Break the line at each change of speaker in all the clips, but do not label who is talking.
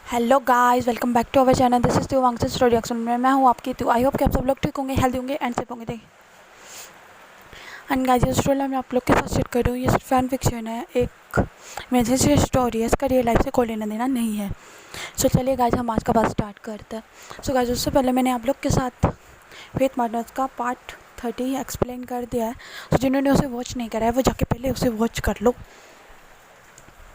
Hello guys, welcome back to our channel. This is Divyansh story action में मैं हूँ आपकी तू। आई होप कि आप सब लोग ठीक होंगे, हेल्दी होंगे एंड सेफ होंगे। एंड गाइस, ये स्टोरी मैं आप लोग के साथ शेयर कर रही हूँ। ये फैन फिक्शन है, एक इमेजिनेशन स्टोरी है। इसका रियल लाइफ से कोई लेना देना नहीं है। सो चलिए गाइस, हम आज का बात स्टार्ट करते हैं। सो गाइस, उससे पहले मैंने आप लोग के साथ फेथ मार्टिनस का पार्ट 30 एक्सप्लेन कर दिया है। सो जिन्होंने उसे वॉच नहीं करा है वो जाके पहले उसे वॉच कर लो,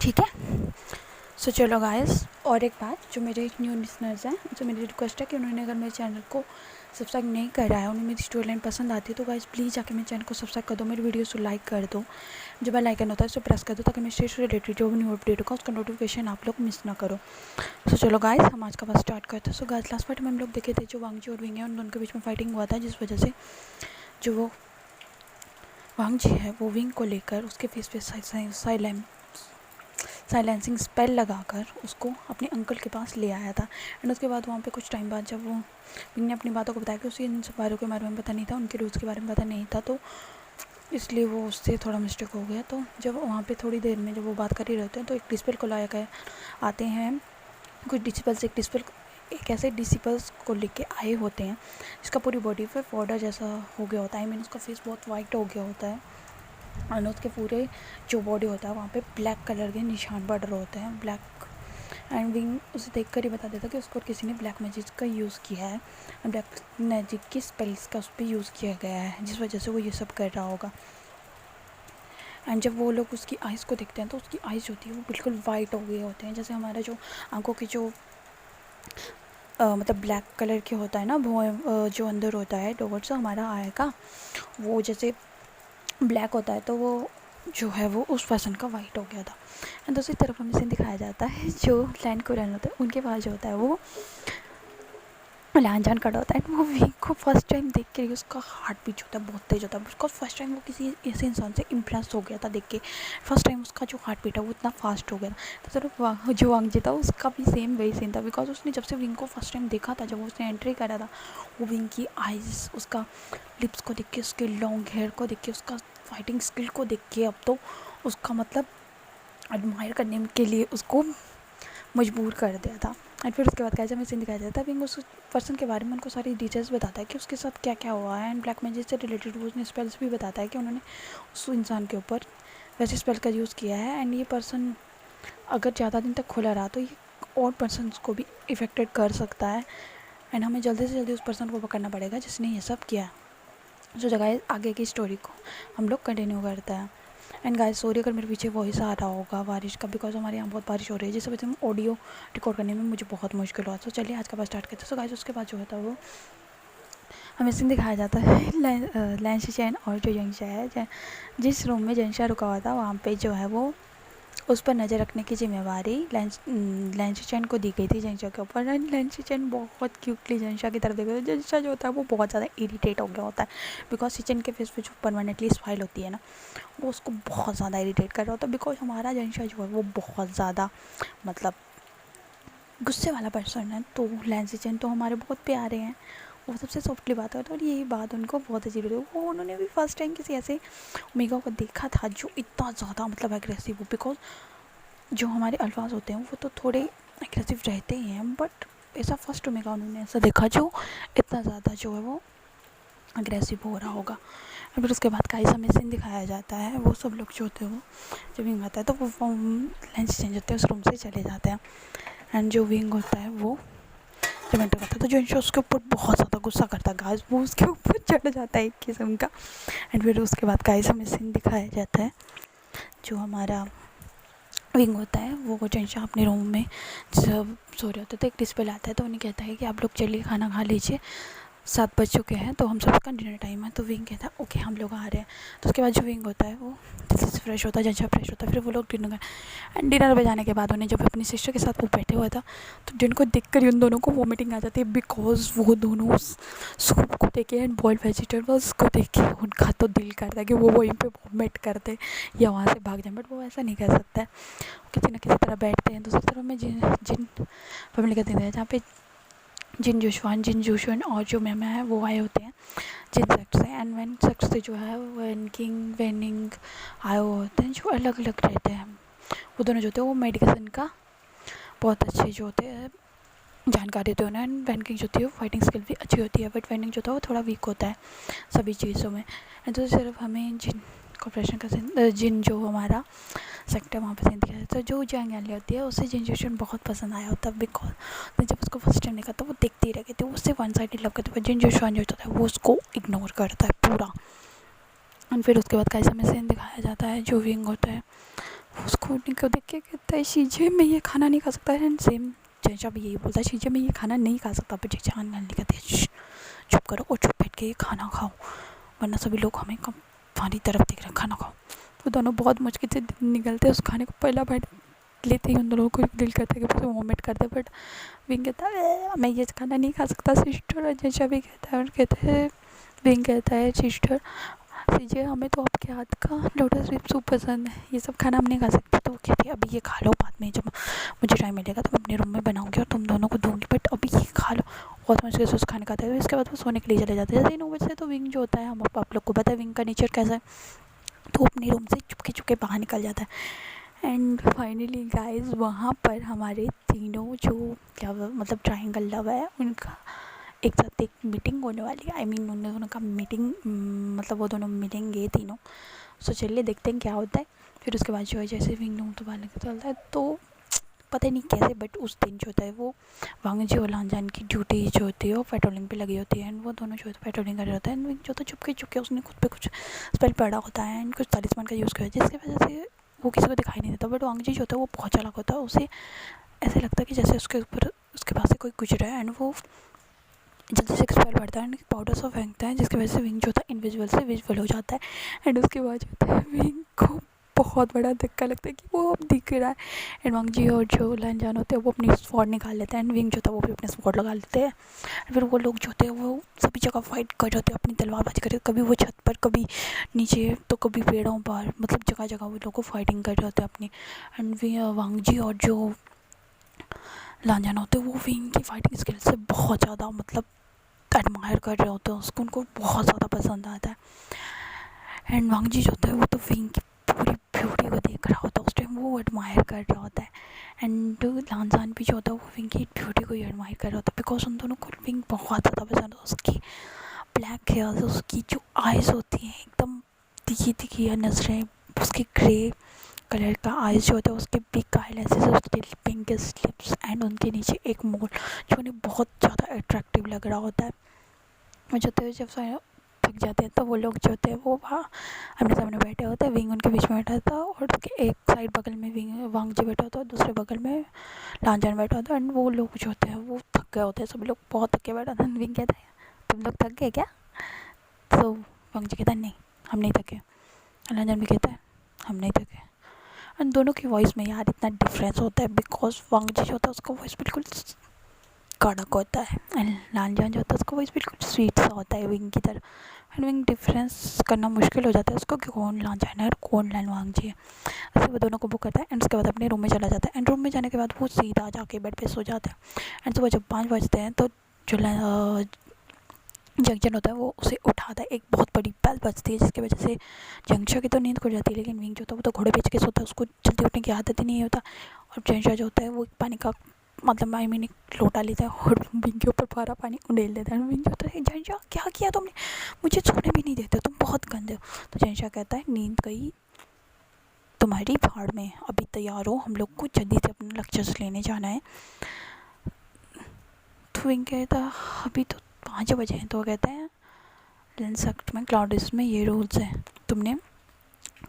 ठीक है। सो चलो गाइस, और एक बात, जो मेरे न्यू लिसनर्स हैं उनसे मेरी रिक्वेस्ट है कि उन्होंने अगर मेरे चैनल को सब्सक्राइब नहीं करा है, उन्हें मेरी स्टोरी लाइन पसंद आती है तो गाइस प्लीज़ जाके मेरे चैनल को सब्सक्राइब कर दो, मेरी वीडियोस को लाइक कर दो, जो बेल आइकन होता है उसे प्रेस कर दो ताकि मेरे स्टोरी से रिलेटेड जो भी न्यू अपडेट होगा उसका नोटिफिकेशन आप लोग मिस ना करो। सो चलो गाइस, हम आज का बात स्टार्ट करते हैं। सो गाइस, लास्ट पार्ट में हम लोग देखे थे जो वांगजी और विंग है उन दोनों के बीच में फाइटिंग हुआ था, जिस वजह से जो वो वांगजी है वो विंग को लेकर उसके फेस पे साइलेंसिंग स्पेल लगाकर उसको अपने अंकल के पास ले आया था। एंड उसके बाद वहाँ पे कुछ टाइम बाद जब वो विंग ने अपनी बातों को बताया कि उसे इन सब बारों के बारे में पता नहीं था, उनके रूल्स के बारे में पता नहीं था, तो इसलिए वो उससे थोड़ा मिस्टेक हो गया। तो जब वहाँ पे थोड़ी देर में जब वो बात कर ही रहते हैं तो एक डिस्पेल को लाया गया आते हैं कुछ डिसिपल्स। एक ऐसे डिसिपल्स को लेके आए होते हैं जिसका पूरी बॉडी पे पाउडर जैसा हो गया होता है। आई मीन उसका फेस बहुत वाइट हो गया होता है और उसके पूरे जो बॉडी होता है वहाँ पे ब्लैक कलर के निशान पड़ रहे होते हैं, ब्लैक। एंड विंग उसे देख कर ही बता देता कि उसको किसी ने ब्लैक मैजिक का यूज़ किया है, ब्लैक मैजिक की स्पेल्स का उस पर यूज़ किया गया है, जिस वजह से वो ये सब कर रहा होगा। एंड जब वो लोग उसकी आइज़ को देखते हैं तो उसकी आइज़ होती है वो बिल्कुल वाइट हो गए होते हैं, जैसे हमारा जो आंखों की जो मतलब ब्लैक कलर के होता है ना वो जो अंदर होता है टॉवर्ड्स हमारा आई का, वो जैसे ब्लैक होता है तो वो जो है वो उस पर्सन का वाइट हो गया था। एंड दूसरी तरफ हमें सीन दिखाया जाता है जो लैंड कुरैन होता है उनके पास जो होता है वो जान खड़ा होता है। वो वीक को फर्स्ट टाइम देख के उसका हार्ट बीट जो होता है बहुत तेज होता है, उसका फर्स्ट टाइम वो किसी ऐसे इंसान से इम्प्रेस हो गया था देख के। फर्स्ट टाइम उसका जो हार्ट बीट है वो इतना फास्ट हो गया था। तो सिर्फ जो वांगजी था उसका भी सेम वही सीन था, बिकॉज उसने जब से विंग को फर्स्ट टाइम देखा था, जब उसने एंट्री करा था, वो विंग की आइज़, उसका लिप्स को देख के, उसके लॉन्ग हेयर को देख के, उसका फाइटिंग स्किल को देख के अब तो उसका मतलब एडमायर करने के लिए उसको मजबूर कर दिया था। एंड फिर उसके बाद कैसे हमें सीन दिखाया जाता है विंग उस पर्सन के बारे में उनको सारी डिटेल्स बताता है कि उसके साथ क्या क्या हुआ है। एंड ब्लैक मैजिक से रिलेटेड वो उसने स्पेल्स भी बताता है कि उन्होंने उस इंसान के ऊपर वैसे स्पेल का यूज़ किया है। एंड ये पर्सन अगर ज़्यादा दिन तक खुला रहा तो ये और पर्सनस को भी इफ़ेक्टेड कर सकता है। एंड हमें जल्दी से जल्दी उस पर्सन को पकड़ना पड़ेगा जिसने ये सब किया। जो जगह आगे की स्टोरी को हम लोग कंटिन्यू करते हैं। एंड गाइस, सॉरी अगर मेरे पीछे वॉइस आ रहा होगा बारिश का, बिकॉज हमारे यहाँ बहुत बारिश हो रही है, जिस वजह से ऑडियो रिकॉर्ड करने में मुझे बहुत मुश्किल हुआ। तो चलिए आज का बात स्टार्ट करते हैं। सो गाइस, उसके बाद जो होता है वो हमें सीन दिखाया जाता है लैंशी चैन और जो यंगशा है, जिस रूम में जंशा रुका हुआ था वहाँ पे जो है वो उस पर नज़र रखने की जिम्मेवारी लैंशी चैन को दी गई थी जंशा के ऊपर। एंड लैंशी चैन बहुत क्यूटली जंशा की तरफ देखा, जंशा जो होता है वो बहुत ज़्यादा इरिटेट हो गया होता है, बिकॉज सिचन के फेस पे जो परमानेंटली स्माइल होती है ना वो उसको बहुत ज़्यादा इरिटेट कर रहा होता है। बिकॉज हमारा जंशा जो है वो बहुत ज़्यादा मतलब गुस्से वाला पर्सन है, तो लैंशी चैन तो हमारे बहुत प्यारे हैं, वो सबसे सॉफ्टली बात करते हैं और यही बात उनको बहुत अजीब लगी। वो उन्होंने भी फर्स्ट टाइम किसी ऐसे ओमेगा को देखा था जो इतना ज़्यादा मतलब एग्रेसिव हो, बिकॉज जो हमारे अल्फाज होते हैं वो तो थोड़े एग्रेसिव रहते ही हैं, बट ऐसा फर्स्ट ओमेगा उन्होंने ऐसा देखा जो इतना ज़्यादा जो है वो अग्रेसिव हो रहा होगा। फिर उसके बाद का ऐसा सीन दिखाया जाता है, वो सब लोग जो होते हैं वो जब विंग आता है तो वो लेंस चेंज होते हैं, उस रूम से चले जाते हैं। एंड जो विंग होता है वो जब एंटर करता है तो जो इंशा उसके ऊपर बहुत ज़्यादा गुस्सा करता है, गाइस वो उसके ऊपर चढ़ जाता है एक किस्म का। एंड फिर उसके बाद गाइस हमें सीन दिखाया जाता है जो हमारा विंग होता है वो जेंशा अपने रूम में जब सो रहे होते तो एक डिस्प्ले आता है तो उन्हें कहता है कि आप लोग चलिए खाना खा लीजिए, 7 बज चुके हैं तो हम सबका डिनर टाइम है। तो विंग कहता है ओके हम लोग आ रहे हैं। तो उसके बाद जो विंग होता है वो जैसे से फ्रेश होता है, जेंशा फ्रेश होता है, फिर वो लोग डिनर एंड डिनर पे जाने के बाद उन्हें जब अपनी सिस्टर के साथ वो बैठे हुआ था तो जिनको देख कर उन दोनों को वोमिटिंग आ जाती है, बिकॉज वो दोनों सूप को देखे एंड बॉइल्ड वेजिटेबल्स को देख के उनका तो दिल करता है कि वो वहीं पे वोमिट करते या वहाँ से भाग जाए, बट वो ऐसा नहीं कर सकता है, किसी न किसी तरह बैठते हैं। दूसरी तरफ में जिन जिन फैमिली का दिन है जहाँ पे जिन जूशुआन और जो मैम है वो आए होते हैं जिन सेक्ट से। एंड वैन सेक्ट से जो है वैन किंग वेनिंग आए हुए होते हैं जो अलग अलग रहते हैं। वो दोनों जो होते हैं वो मेडिकेशन का बहुत अच्छे जो होते हैं जानकारी होती है उन्हें। एंड वैन किंग जो होती है वो फाइटिंग स्किल भी अच्छी होती है, बट वैन किंग जो होता है वो थोड़ा वीक होता है सभी चीज़ों में। एंड तो सिर्फ हमें जिन कॉपरेशन का जिन जो हमारा सेक्टर वहाँ पे सेंड किया जाता है, जो जंग एनली होती है उसे जिन बहुत पसंद आया होता है, बिकॉज जब उसको फर्स्ट टाइम देखा तो वो देखती रह गई थी, वो उससे वन साइडेड लव करती है, जिन जो होता है वो उसको इग्नोर करता है पूरा। एंड फिर उसके बाद कैसा हमें सीन दिखाया जाता है, जो विंग होता है वो उसको को देख के कहता है शीजे मैं ये खाना नहीं खा सकता। एंड सेम चेंचा भी यही बोलता है, शीजे मैं ये खाना नहीं खा सकता, पर चेंचा नहीं कहती है चुप करो और चुप बैठ के ये खाना खाओ, वरना सभी लोग हमें हमारी तरफ देख रहे हैं, खाना खाओ। वो दोनों बहुत मुश्किल से निकलते हैं उस खाने को, पहला बाइट लेते ही उन दोनों को दिल करता है कि फिर वॉमिट करते, बट विंग कहता है मैं ये खाना नहीं खा सकता सिस्टर। और चेंचा भी कहता है, और कहते हैं विंग कहता है सिस्टर सीजे हमें तो आपके हाथ का लोटस लिप सूप पसंद है, ये सब खाना हम नहीं खा सकते। तो वो कहती है अभी ये खा लो, बाद में जब मुझे टाइम मिलेगा तो मैं अपने रूम में बनाऊंगी और तुम दोनों को दूंगी, बट अभी ये खा लो। बहुत मुश्किल से उस खाने खाते हैं, इसके बाद वो सोने के लिए चले जाते हैं। जैसे 9 बजे से तो विंग जो होता है हम आप लोग को पता है विंग का नेचर कैसा है, तो अपने रूम से चुपके चुपके बाहर निकल जाता है। एंड फाइनली गाइस वहाँ पर हमारे तीनों जो मतलब ट्रायंगल लव है उनका एक साथ एक मीटिंग होने वाली है। आई मीन उन दोनों का मीटिंग, मतलब वो दोनों मिलेंगे तीनों। सो चलिए देखते हैं क्या होता है। फिर उसके बाद जो है जैसे विंग नोंग तो बाहर चलता है, तो पता नहीं कैसे बट उस दिन जो होता है वो वांग जी और लांजान की ड्यूटी जो होती है वो पेट्रोलिंग पे लगी होती है। एंड वो दोनों जो है पेट्रोलिंग कर रहे होते हैं। एंड विंग जो होता है चुपके चुपके उसने खुद पे कुछ स्पेल पड़ा होता है एंड कुछ तालिस्मान का यूज़ किया, जिसकी वजह से वो किसी को दिखाई नहीं देता। बट वांग जी जो होता है वो बहुत चालाक होता है, उसे ऐसे लगता है कि जैसे उसके ऊपर उसके पास से कोई गुजरा है। एंड वो जल्दी से एक्सपायर बढ़ता है एंड पाउडर सा फेंकता है, जिसकी वजह से विंग जो होता है इनविजिबल से विजिबल हो जाता है। एंड उसके बाद जो होता है विंग को बहुत बड़ा धक्का लगता है कि वो अब दिख रहा है। एंड वांग जी और जो लांजान होते हैं वो अपनी स्वॉर्ड निकाल लेते हैं एंड विंग जो होता है वो भी अपने स्वॉर्ड लगा लेते हैं। फिर वो लोग जो होते हैं वो सभी जगह फाइट कर रहे होते हैं, अपनी तलवारबाजी कर रहे होते हैं, कभी वो छत पर, कभी नीचे, तो कभी पेड़ों पर, मतलब जगह जगह वो लोग को फाइटिंग कर रहे होते हैं अपनी। एंड वांग जी और जो लांजान होते हैं वो विंग की फाइटिंग स्किल से बहुत ज़्यादा मतलब एडमायर कर रहे होते हैं उसको, उनको बहुत ज़्यादा पसंद आता है। एंड वांग जी जो होता है वो तो विंग की पूरी ब्यूटी को देख रहा होता है, उस टाइम वो एडमायर कर रहा होता है। एंड लांजान भी जो होता है वो विंग की ब्यूटी को ही एडमायर कर रहा होता है, बिकॉज उन दोनों को विंग बहुत ज़्यादा पसंद है। उसकी ब्लैक हेयर्स, उसकी जो आइज़ होती हैं एकदम तीखी तीखी है नजरें, उसके ग्रे कलर का आइज़ जो होता है, उसके बिग आईलैशेस, उसके पिंकिश लिप्स एंड उनके नीचे एक मोल जो उन्हें बहुत ज़्यादा अट्रैक्टिव लग रहा होता है। जो होते हैं जब थक जाते हैं तो वो लोग जो होते हैं वो वहाँ अपने सामने बैठे होते हैं, विंग उनके बीच में बैठा था और उसके एक साइड बगल में विंग वांग जी बैठा होता है और दूसरे बगल में लांजान बैठा होता है। एंड वो लोग जो होते हैं वो थक गए होते हैं, सभी लोग बहुत थके बैठा था। विंग कहता है तुम लोग थक गए क्या? तो वांग जी कहता है नहीं हम नहीं थके। लांजान भी कहता है हम नहीं थके। एंड दोनों की वॉइस में यार इतना डिफरेंस होता है, बिकॉज वांग जी जो होता है उसका वॉइस बिल्कुल कड़क होता है एंड लांजान जो होता है उसका वॉइस बिल्कुल स्वीट सा होता है विंग की तरह। एंड विंग डिफरेंस करना मुश्किल हो जाता है उसको कि कौन लांजान है और कौन वांग जी है। ऐसे वो दोनों को बुक करता है एंड उसके बाद अपने रूम में चला जाता है। एंड रूम में जाने के बाद वो सीधा जाके बेड पे सो जाता है। एंड सुबह जब 5 बजते हैं तो जो जंक्शन होता है वो उसे उठाता है, एक बहुत बड़ी बेल बजती है जिसकी वजह से जंक्शन की तो नींद खुल जाती है, लेकिन विंग जो होता है वो तो घोड़े बेच के सोता है, उसको जल्दी उठने की आदत ही नहीं होता। और जंक्शन जो होता है वो पानी का मतलब आई मीन एक लोटा लेता है और विंग के ऊपर सारा पानी उड़ेल देता है। विंग जो होता है जंक्शन क्या किया तुमने, मुझे सोने भी नहीं देते, तुम बहुत गंदे हो। तो जंक्शन कहता है नींद गई तुम्हारी भाड़ में, अभी तैयार हो, हम लोग को जल्दी से अपना लेक्चर्स लेने जाना है। तो विंग कहता है अभी तो 5 बजे हैं। तो कहता है लेंस एक्ट में क्लाउडिस में ये रूल्स हैं, तुमने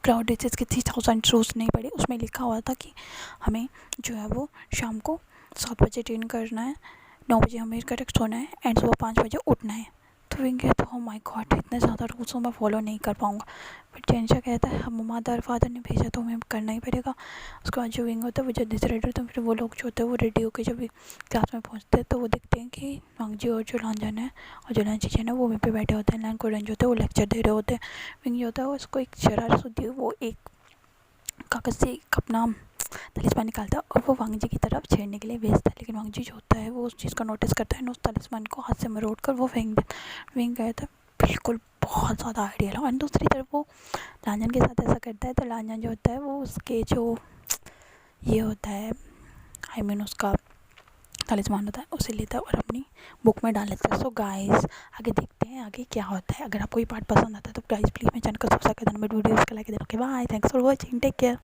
क्लाउडिस के 3000 रूल्स नहीं पढ़े, उसमें लिखा हुआ था कि हमें जो है वो शाम को 7 बजे ट्रेन करना है, 9 बजे हमें करेक्ट सोना है एंड सुबह 5 बजे उठना है। तो विंग कहता है ओ माय गॉड इतने ज़्यादा रूल्स मैं फॉलो नहीं कर पाऊँगा। बट जेंशा कहता है हम मदर फादर ने भेजा तो हमें करना ही पड़ेगा। उसके बाद जो विंग होता है वो जल्दी से रेडी होता है। फिर वो लोग जो होते हैं वो रेडी होकर जब क्लास में पहुँचते हैं तो वो देखते हैं कि वांग जी और जो लांजान है और जो लांजीचन है वो वहीं पे बैठे होते हैं। लान कोरन जो होते हैं वो लेक्चर दे रहे होते हैं। विंग जो होता है उसको एक शरारत होती है, वो एक कागज़ से अपना तलिस्मान निकालता है और वो वांग जी की तरफ छेड़ने के लिए भेजता है, लेकिन वांग जी जो होता है वो उस चीज़ को नोटिस करता है और उस तलिस्मान को हाथ से मरोड़ कर वो फेंक देता है। विंग कहता है बिल्कुल बहुत ज़्यादा आइडियल है। और दूसरी तरफ वो लांजान के साथ ऐसा करता है तो लांजान जो होता है वो उसके जो ये होता है उसका तलिस्मान होता है उसे लेता है और अपनी बुक में डाल लेता है। सो गाइस आगे देखते हैं आगे क्या होता है। अगर आपको ये पार्ट पसंद आता है तो गाइस प्लीज़ मेरे चैनल को सब्सक्राइब कर देना, मेरे वीडियोज़ को लाइक कर देना। Okay bye, thanks for watching, take care.